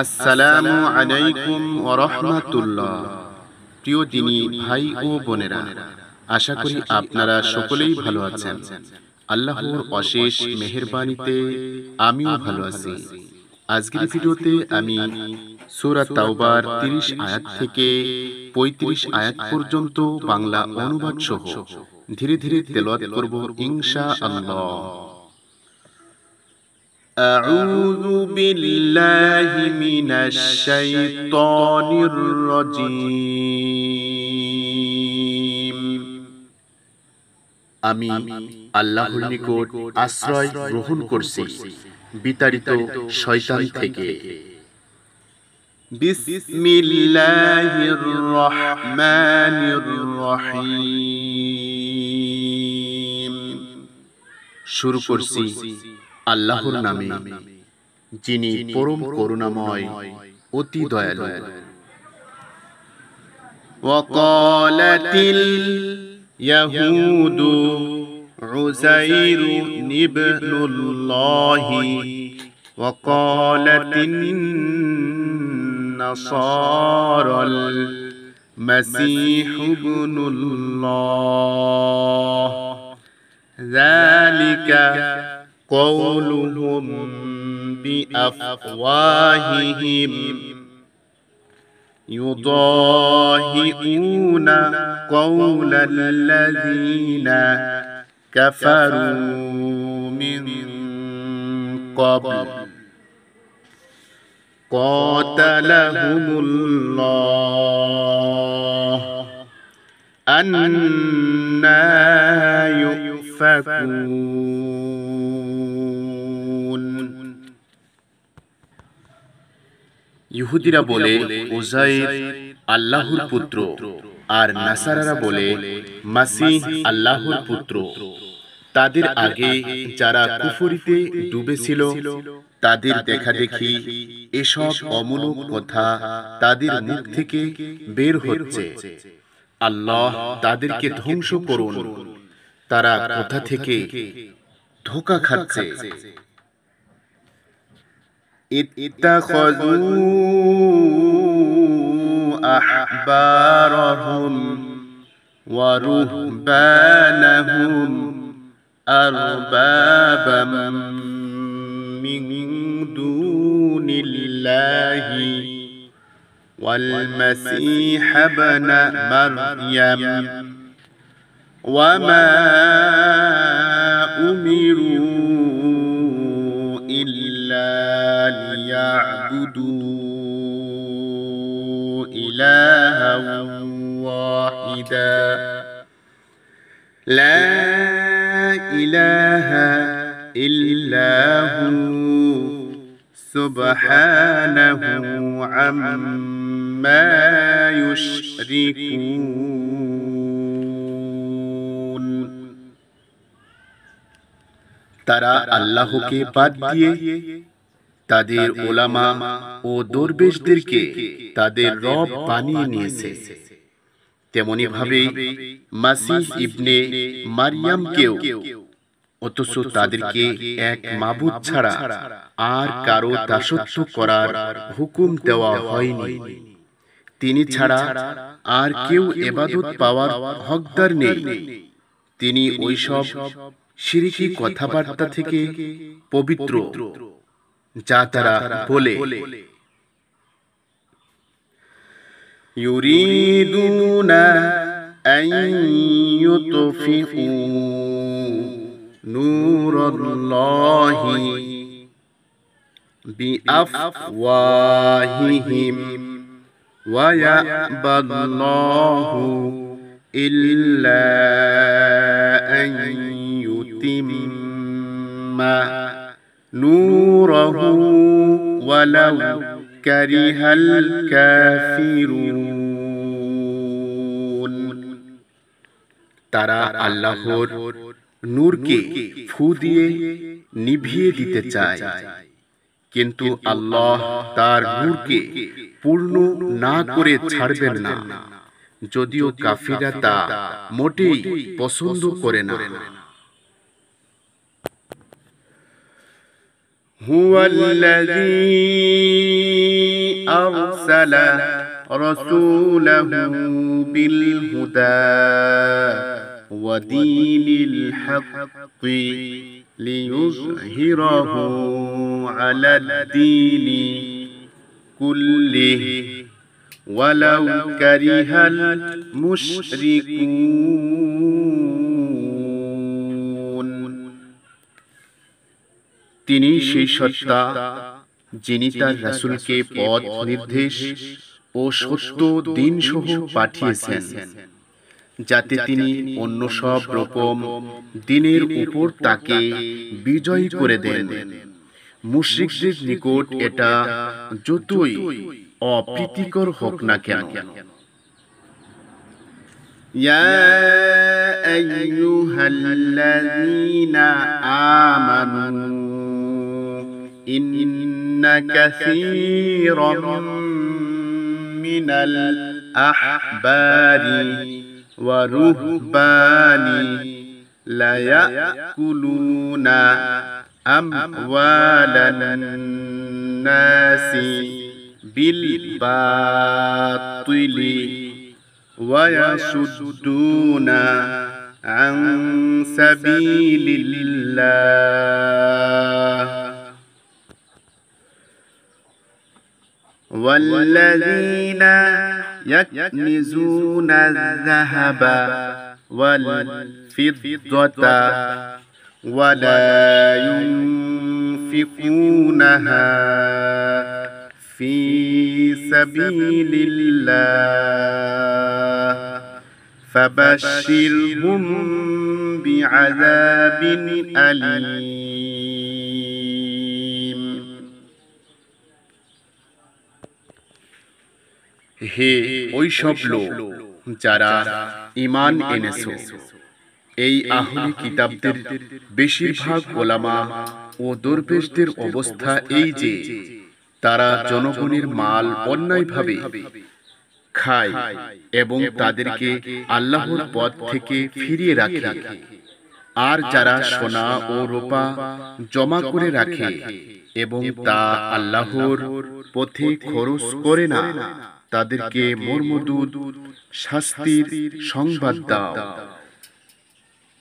আসসালামু আলাইকুম ওয়া রাহমাতুল্লাহ। প্রিয় দিনী ভাই ও বোনেরা, আশা করি আপনারা সকলেই ভালো আছেন। আল্লাহর অশেষ মেহেরবানিতে আমিও ভালো আছি। আজকের ভিডিওতে আমি সূরা তাওবার 30 আয়াত থেকে 35 আয়াত পর্যন্ত বাংলা অনুবাদ সহ ধীরে ধীরে তেলাওয়াত করব ইনশাআল্লাহ। أعوذ بالله من الشيطان الرجيم আমি আল্লাহর নিকট আশ্রয় গ্রহণ করছি বিতাড়িত শয়তান থেকে। বিসমিল্লাহির রহমানির রহিম। শুরু করছি আল্লাহর নামে, যিনি পরম করুণাময় অতি দয়ালু। ওয়াকালাতিল ইয়াহুদু উযাইরু ইবনুল্লাহি ওয়াকালাতিন নাসারাল মাসীহু ইবনুল্লাহ যালিকা قولهم بأفواههم يضاهئون قول الذين كفروا من قبل قاتلهم الله أنى يؤفكون। ইহুদিরা বলে উযাইর আল্লাহর পুত্র, আর নাসারারা বলে মাসীহ আল্লাহর পুত্র। তাদের আগে যারা কুফরিতে ডুবেছিল তাদের দেখাদেখি এসব অমূলক কথা তাদের মুখ থেকে বের হচ্ছে। আল্লাহ তাদেরকে ধ্বংস করুন, তারা কোথা থেকে ধোঁকা খাচ্ছে। اتخذوا أحبارهم ورهبانهم أربابا من دون الله والمسيح ابن مريم وما أمروا ليعبدوا إلها واحدا لا إله إلا هو سبحانه عما يشركون। তারা আল্লাহকে বাদ দিয়ে তাদের উলামা ও দরবেশদেরকে তাদের রব বানিয়ে নিয়েছে। তেমনি ভাবে মাসীহ ইবনে মারইয়ামকেও, অথচ তাদেরকে এক মাবুদ ছাড়া আর কারো দাসত্ব করার হুকুম দেওয়া হয়নি। তিনি ছাড়া আর কেউ ইবাদত পাওয়ার হকদার নেই। তিনি ওইসব শিরকি কথাবার্তা থেকে পবিত্র যা তারা বলে। ইউরিদুনা আন ইউতফিউ নূরাল্লাহি বিআফওয়াহিহিম ওয়া ইয়াবাল্লাহু ইল্লা আন ইউতিম্মা নূরাহু ওয়ালাউ কারিহাল কাফিরুন। তারা আল্লাহর নূরকে ফু দিয়ে নিভিয়ে দিতে চায়, কিন্তু আল্লাহ তার নূরকে পূর্ণ না করে ছাড়বেন না, যদিও কাফিররা তা মোটেই পছন্দ করে না। হুয়াল্লাযী أرسل رسوله بالهدى ودين الحق ليظهره على الدين كله ولو كره المشركون। তিনি সেই সত্তা যিনি তার রাসূলকে পথ নির্দেশ ও সত্য দিন সহ পাঠিয়েছেন, যাতে তিনি অন্য সব রকম দিনের উপর তাকে বিজয়ী করে দেন। মুশরিকদের নিকট এটা যতই অপ্রীতিকর হোক না কেন। ইয়া আইয়ুহাল্লাযীনা আমানু ইন্না কাসীরাম মিনাল আহবারি ওয়া রুহবানি লা ইয়াকুলুনা আমওয়ালান নাসি বিল বাতিলি ওয়া ইয়াসুদ্দুনা আন সাবিলিল্লাহ والذين يكنزون الذهب والفضة ولا ينفقونها في سبيل الله فبشرهم بعذاب أليم। হে ওই সব লোক যারা ঈমান এনেছো, এই আহলি কিতাবদের বেশিরভাগ ওলামা ও দরবেশদের অবস্থা এই যে তারা জনগণের মাল অন্যায়ভাবে খায় এবং তাদেরকে আল্লাহর পথ থেকে ফিরিয়ে রাখে। আর যারা সোনা ও রূপা জমা করে রাখে এবং তা আল্লাহর পথে খরচ করে না, তাদেরকে মর্মন্তুদ শাস্তির সংবাদ দাও।